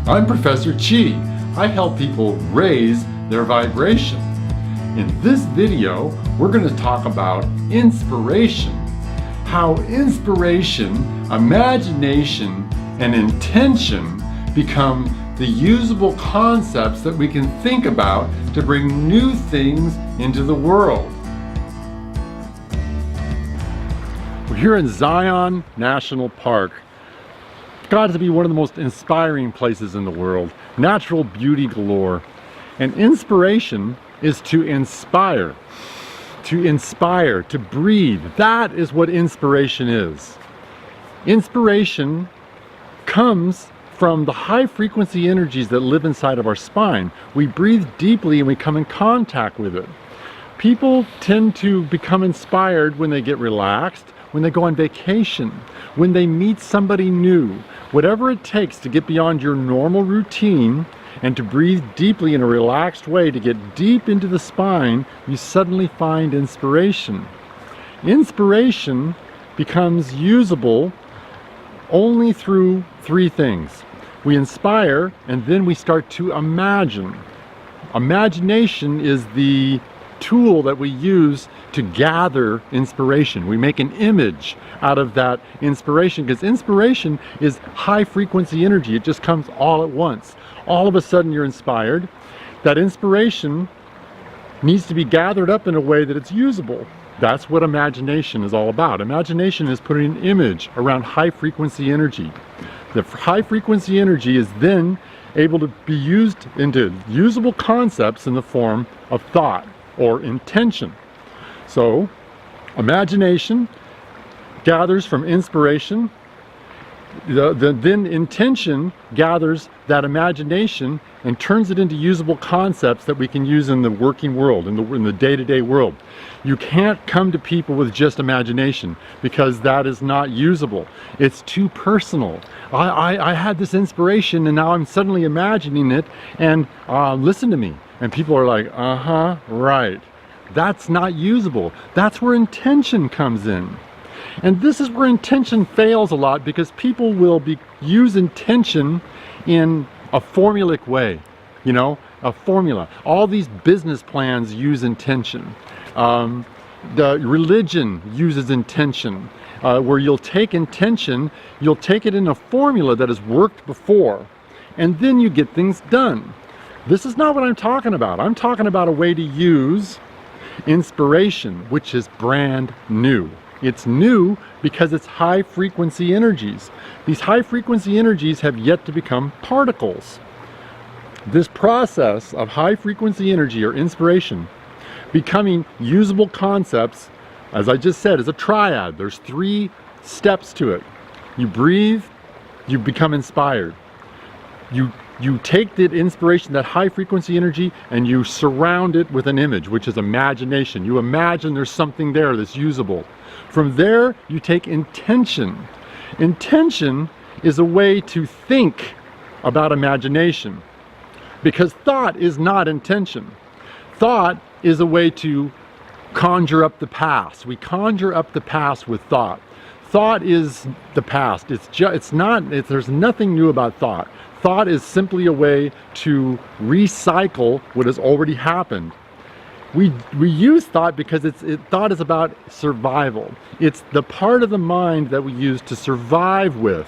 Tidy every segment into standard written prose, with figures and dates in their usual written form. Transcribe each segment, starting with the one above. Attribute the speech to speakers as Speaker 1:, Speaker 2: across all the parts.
Speaker 1: I'm Professor Chi. I help people raise their vibration. In this video, we're going to talk about inspiration. How inspiration, imagination, and intention become the usable concepts that we can think about to bring new things into the world. We're here in Zion National Park. Got to be one of the most inspiring places in the world. Natural beauty galore. And inspiration is to inspire, to breathe. That is what inspiration is. Inspiration comes from the high frequency energies that live inside of our spine. We breathe deeply and we come in contact with it. People tend to become inspired when they get relaxed, when they go on vacation, when they meet somebody new. Whatever it takes to get beyond your normal routine and to breathe deeply in a relaxed way, to get deep into the spine, you suddenly find inspiration. Inspiration becomes usable only through three things. We inspire and then we start to imagine. Imagination is the tool that we use to gather inspiration. We make an image out of that inspiration because inspiration is high frequency energy. It just comes all at once. All of a sudden you're inspired. That inspiration needs to be gathered up in a way that it's usable. That's what imagination is all about. Imagination is putting an image around high frequency energy. The high frequency energy is then able to be used into usable concepts in the form of thought or intention. So, imagination gathers from inspiration, then intention gathers that imagination and turns it into usable concepts that we can use in the working world, in the day-to-day world. You can't come to people with just imagination because that is not usable. It's too personal. I had this inspiration and now I'm suddenly imagining it and listen to me. And people are like, right. That's not usable. That's where intention comes in. And this is where intention fails a lot because people will use intention in a formulaic way. You know, a formula. All these business plans use intention. The religion uses intention. Where you'll take intention, you'll take it in a formula that has worked before. And then you get things done. This is not what I'm talking about. I'm talking about a way to use inspiration, which is brand new. It's new because it's high frequency energies. These high frequency energies have yet to become particles. This process of high frequency energy or inspiration becoming usable concepts, as I just said, is a triad. There's three steps to it. You breathe, you become inspired. You take that inspiration, that high frequency energy, and you surround it with an image, which is imagination. You imagine there's something there that's usable. From there, you take intention. Intention is a way to think about imagination, because thought is not intention. Thought is a way to conjure up the past. We conjure up the past with thought. Thought is the past. There's nothing new about thought. Thought is simply a way to recycle what has already happened. We use thought because thought is about survival. It's the part of the mind that we use to survive with.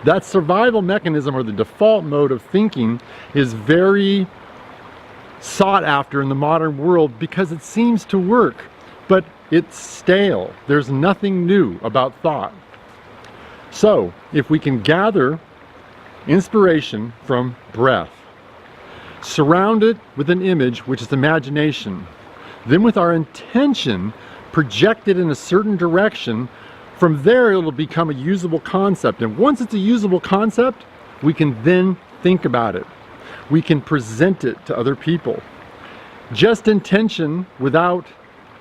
Speaker 1: That survival mechanism, or the default mode of thinking, is very sought after in the modern world because it seems to work, but it's stale. There's nothing new about thought. So, if we can gather inspiration from breath, surround it with an image, which is imagination, then with our intention, project it in a certain direction, from there it'll become a usable concept. And once it's a usable concept, we can then think about it. We can present it to other people. Just intention without,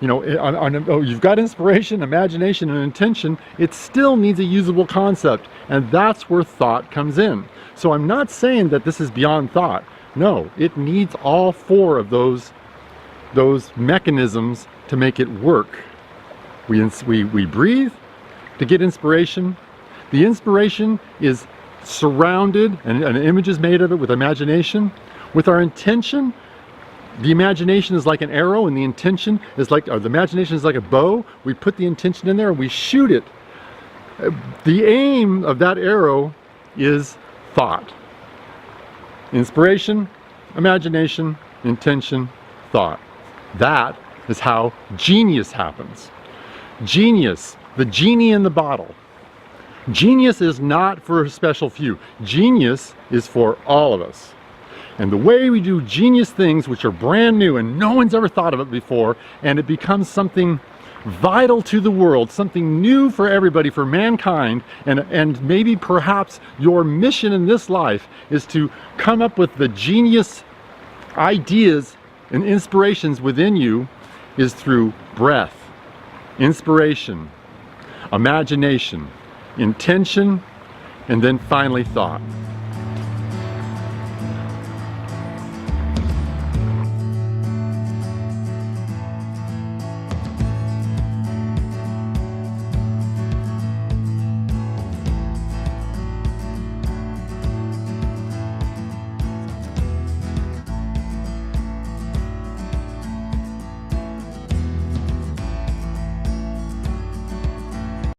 Speaker 1: you've got inspiration, imagination, and intention, it still needs a usable concept. And that's where thought comes in. So I'm not saying that this is beyond thought. No, it needs all four of those mechanisms to make it work. We breathe to get inspiration. The inspiration is surrounded, and an image is made of it with imagination. With our intention, the imagination is like an arrow, and the intention is like, or the imagination is like a bow. We put the intention in there and we shoot it. The aim of that arrow is thought. Inspiration, imagination, intention, thought. That is how genius happens. Genius, the genie in the bottle. Genius is not for a special few. Genius is for all of us. And the way we do genius things, which are brand new and no one's ever thought of it before, and it becomes something vital to the world, something new for everybody, for mankind, and maybe perhaps your mission in this life is to come up with the genius ideas and inspirations within you, is through breath, inspiration, imagination, intention, and then finally thought.